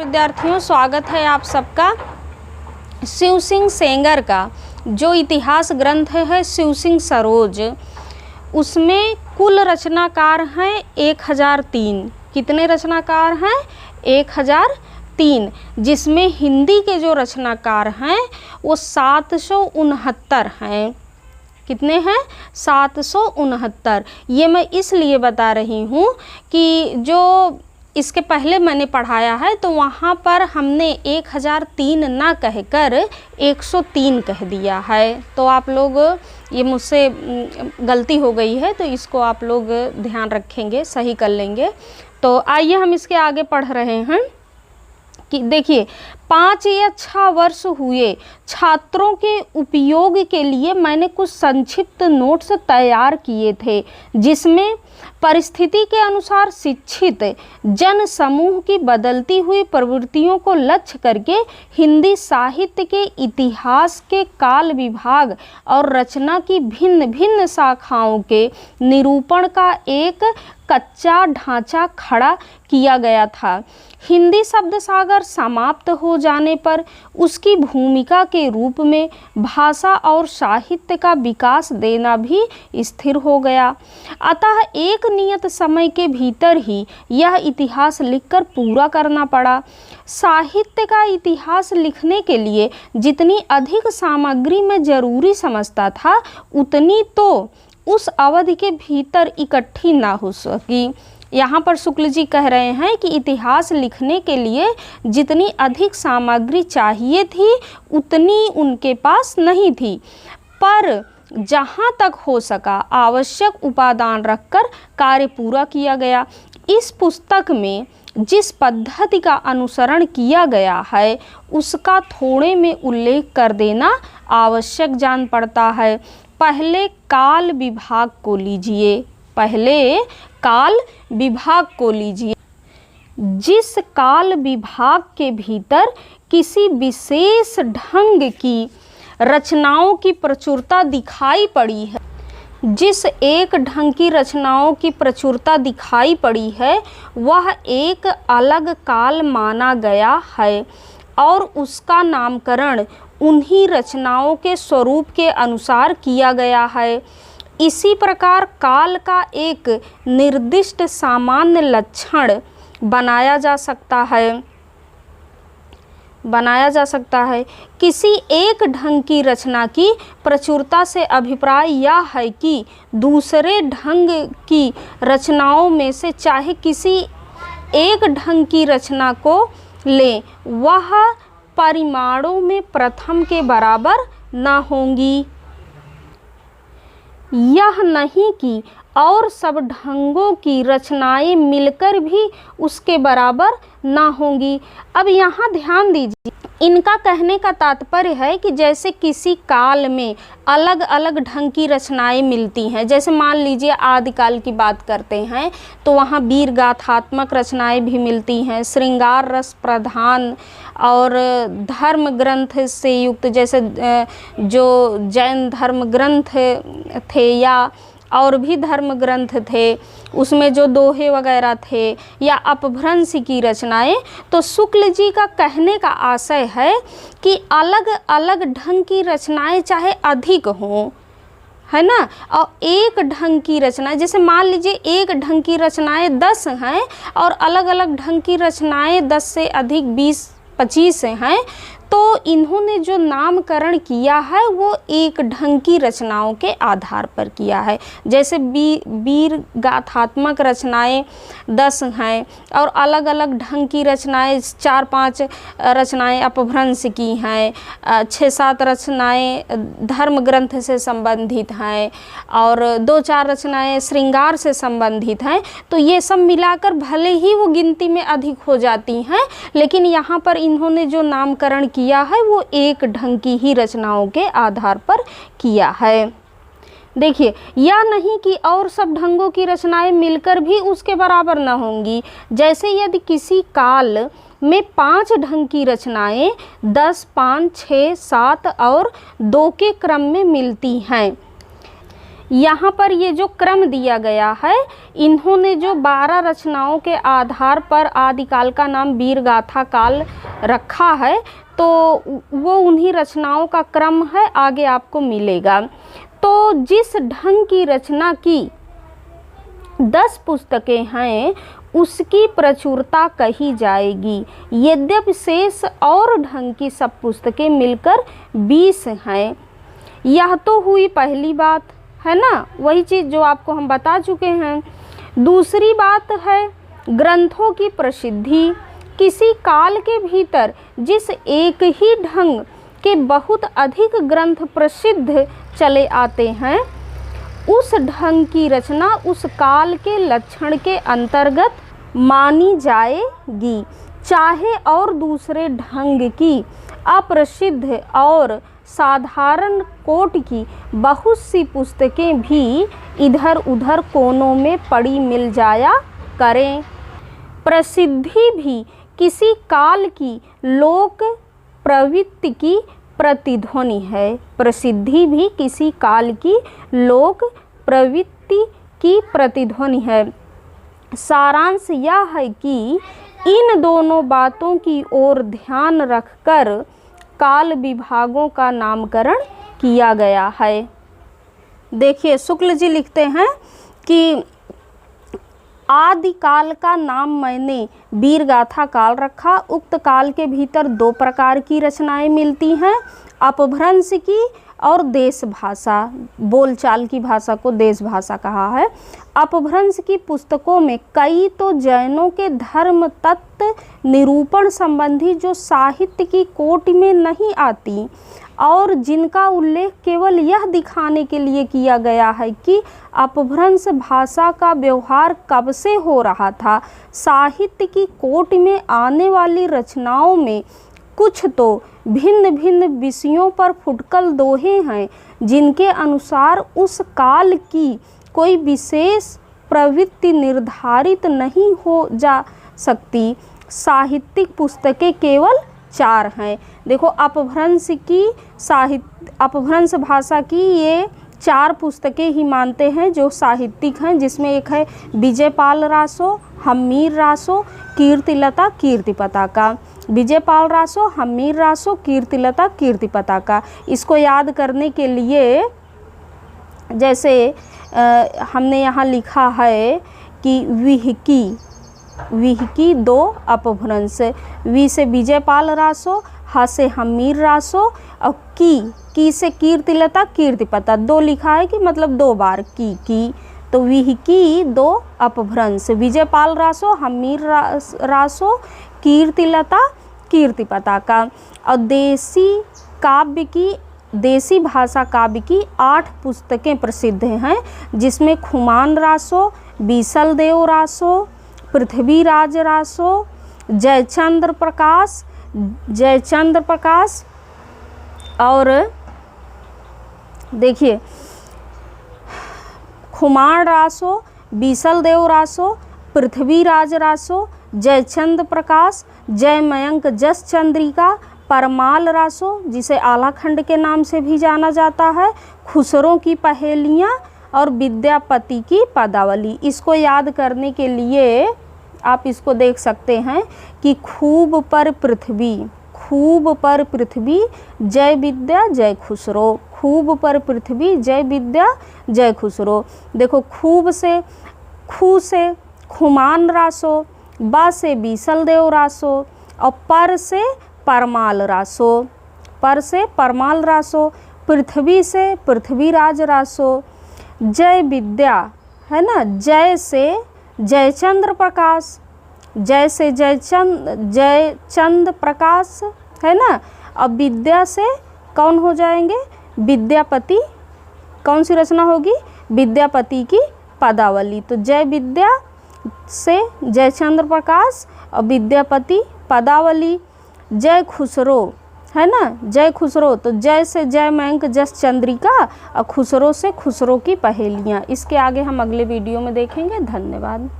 विद्यार्थियों, स्वागत है आप सबका। शिव सिंह सेंगर का जो इतिहास ग्रंथ है शिव सिंह सरोज, उसमें कुल रचनाकार हैं 1003। कितने रचनाकार हैं? 1003, जिसमें हिंदी के जो रचनाकार हैं वो 769 हैं। कितने हैं? 769। ये मैं इसलिए बता रही हूँ कि जो इसके पहले मैंने पढ़ाया है तो वहाँ पर हमने 1003 ना कहकर 103 कह दिया है। तो आप लोग, ये मुझसे गलती हो गई है तो इसको आप लोग ध्यान रखेंगे, सही कर लेंगे। तो आइए हम इसके आगे पढ़ रहे हैं कि देखिए, 5 या 6 वर्ष हुए छात्रों के उपयोग के लिए मैंने कुछ संक्षिप्त नोट्स तैयार किए थे, जिसमें परिस्थिति के अनुसार शिक्षित जन समूह की बदलती हुई प्रवृत्तियों को लक्ष्य करके हिंदी साहित्य के इतिहास के काल विभाग और रचना की भिन्न भिन्न शाखाओं के निरूपण का एक कच्चा ढांचा खड़ा किया गया था। हिंदी शब्द सागर समाप्त हो जाने पर उसकी भूमिका के रूप में भाषा और साहित्य का विकास देना भी स्थिर हो गया। अतः एक नियत समय के भीतर ही यह इतिहास लिखकर पूरा करना पड़ा। साहित्य का इतिहास लिखने के लिए जितनी अधिक सामग्री मैं जरूरी समझता था, उतनी तो उस अवधि के भीतर इकट्ठी ना हो सकी। यहाँ पर शुक्ल जी कह रहे हैं कि इतिहास लिखने के लिए जितनी अधिक सामग्री चाहिए थी उतनी उनके पास नहीं थी, पर जहाँ तक हो सका आवश्यक उपादान रखकर कार्य पूरा किया गया। इस पुस्तक में जिस पद्धति का अनुसरण किया गया है उसका थोड़े में उल्लेख कर देना आवश्यक जान पड़ता है। पहले काल विभाग को लीजिए, पहले काल विभाग को लीजिए। जिस काल विभाग के भीतर किसी विशेष ढंग की रचनाओं की प्रचुरता दिखाई पड़ी है, जिस एक ढंग की रचनाओं की प्रचुरता दिखाई पड़ी है वह एक अलग काल माना गया है और उसका नामकरण उन्हीं रचनाओं के स्वरूप के अनुसार किया गया है। इसी प्रकार काल का एक निर्दिष्ट सामान्य लक्षण बनाया जा सकता है। किसी एक ढंग की रचना की प्रचुरता से अभिप्राय यह है कि दूसरे ढंग की रचनाओं में से चाहे किसी एक ढंग की रचना को लें, वह परिमाणों में प्रथम के बराबर न होंगी। यह नहीं कि और सब ढंगों की रचनाएं मिलकर भी उसके बराबर ना होंगी। अब यहाँ ध्यान दीजिए, इनका कहने का तात्पर्य है कि जैसे किसी काल में अलग अलग ढंग की रचनाएं मिलती हैं, जैसे मान लीजिए आदिकाल की बात करते हैं तो वहाँ वीर गाथात्मक रचनाएं भी मिलती हैं, श्रृंगार रस प्रधान और धर्म ग्रंथ से युक्त, जैसे जो जैन धर्म ग्रंथ थे या और भी धर्म ग्रंथ थे, उसमें जो दोहे वगैरह थे, या अपभ्रंश की रचनाएं। तो शुक्ल जी का कहने का आशय है कि अलग अलग ढंग की रचनाएं चाहे अधिक हों, है ना, और एक ढंग की रचना, जैसे मान लीजिए एक ढंग की रचनाएं 10 हैं और अलग अलग ढंग की रचनाएं 10 से अधिक 20-25 हैं, तो इन्होंने जो नामकरण किया है वो एक ढंग की रचनाओं के आधार पर किया है। जैसे वीर गाथात्मक रचनाएं 10 हैं और अलग अलग ढंग की रचनाएं 4-5 रचनाएं अपभ्रंश की हैं, 6-7 रचनाएं धर्म ग्रंथ से संबंधित हैं और 2-4 रचनाएं श्रृंगार से संबंधित हैं। तो ये सब मिलाकर भले ही वो गिनती में अधिक हो जाती हैं, लेकिन यहाँ पर इन्होंने जो नामकरण किया है वो एक ढंग की ही रचनाओं के आधार पर किया है। देखिए, यह नहीं कि और सब ढंगों की रचनाएं मिलकर भी उसके बराबर न होंगी। जैसे यदि किसी काल में 5 ढंग की रचनाएं 10, 5, 6, 7 और 2 के क्रम में मिलती हैं, यहाँ पर ये जो क्रम दिया गया है, इन्होंने जो 12 रचनाओं के आधार पर आदिकाल का नाम वीर गाथा काल रखा है, तो वो उन्हीं रचनाओं का क्रम है, आगे आपको मिलेगा। तो जिस ढंग की रचना की 10 पुस्तकें हैं उसकी प्रचुरता कही जाएगी, यद्यपि शेष और ढंग की सब पुस्तकें मिलकर 20 हैं। यह तो हुई पहली बात, है ना, वही चीज़ जो आपको हम बता चुके हैं। दूसरी बात है ग्रंथों की प्रसिद्धि। किसी काल के भीतर जिस एक ही ढंग के बहुत अधिक ग्रंथ प्रसिद्ध चले आते हैं, उस ढंग की रचना उस काल के लक्षण के अंतर्गत मानी जाएगी, चाहे और दूसरे ढंग की अप्रसिद्ध और साधारण कोट की बहुत सी पुस्तकें भी इधर उधर कोनों में पड़ी मिल जाया करें। प्रसिद्धि भी किसी काल की लोक प्रवृत्ति की प्रतिध्वनि है। प्रसिद्धि भी किसी काल की लोक प्रवृत्ति की प्रतिध्वनि है। सारांश यह है कि इन दोनों बातों की ओर ध्यान रखकर काल विभागों का नामकरण किया गया है। देखिए शुक्ल जी लिखते हैं कि आदि काल का नाम मैंने वीर गाथा काल रखा। उक्त काल के भीतर 2 प्रकार की रचनाएं मिलती हैं, अपभ्रंश की और देश भाषा। बोलचाल की भाषा को देश भाषा कहा है। अपभ्रंश की पुस्तकों में कई तो जैनों के धर्म तत्व निरूपण संबंधी जो साहित्य की कोटि में नहीं आती और जिनका उल्लेख केवल यह दिखाने के लिए किया गया है कि अपभ्रंश भाषा का व्यवहार कब से हो रहा था। साहित्य की कोटि में आने वाली रचनाओं में कुछ तो भिन्न भिन्न विषयों पर फुटकल दोहे हैं, जिनके अनुसार उस काल की कोई विशेष प्रवृत्ति निर्धारित नहीं हो जा सकती। साहित्यिक पुस्तकें केवल 4 हैं। देखो अपभ्रंश भाषा की ये 4 पुस्तकें ही मानते हैं जो साहित्यिक हैं, जिसमें एक है विजयपाल रासो, हम्मीर रासो, कीर्तिलता, कीर्ति पताका। विजयपाल रासो, हम्मीर रासो, कीर्तिलता, कीर्ति पताका। इसको याद करने के लिए जैसे हमने यहाँ लिखा है कि विहकी 2 अपभ्रंश। वी से विजयपाल रासो, हा से हम्मीर रासो और की से कीर्तिलता, कीर्ति पता 2 लिखा है कि मतलब 2 बार की। तो विहकी 2 अपभ्रंश, विजयपाल रासो, हम्मीर रासो, कीर्तिलता, कीर्ति पताका। और देसी भाषा काव्य की 8 पुस्तकें प्रसिद्ध हैं, जिसमें खुमान रासो, बीसल देव रासो, पृथ्वीराज रासो, जयचंद्र प्रकाश और देखिए खुमान रासो, बीसल देव रासो, पृथ्वीराज रासो, जयचंद्र प्रकाश, जय मयंक जस चंद्रिका, परमाल रासो जिसे आलाखंड के नाम से भी जाना जाता है, खुसरो की पहेलियाँ और विद्यापति की पदावली। इसको याद करने के लिए आप इसको देख सकते हैं कि खूब पर पृथ्वी जय विद्या जय खुसरो, खूब पर पृथ्वी जय विद्या जय खुसरो। देखो खूब से खू से खुमान रासो, बा से बीसल देव रासो और पर से परमाल रासो, पृथ्वी से पृथ्वीराज रासो, जय विद्या है ना, जय से जयचंद्र प्रकाश, जय से जयचंद प्रकाश है ना। अब विद्या से कौन हो जाएंगे, विद्यापति। कौन सी रचना होगी, विद्यापति की पदावली। तो जय विद्या से जयचंद्र प्रकाश और विद्यापति पदावली। जय खुसरो है ना, जय खुसरो, तो जय से जय मयंक जस चंद्रिका और खुसरो से खुसरो की पहेलियाँ। इसके आगे हम अगले वीडियो में देखेंगे। धन्यवाद।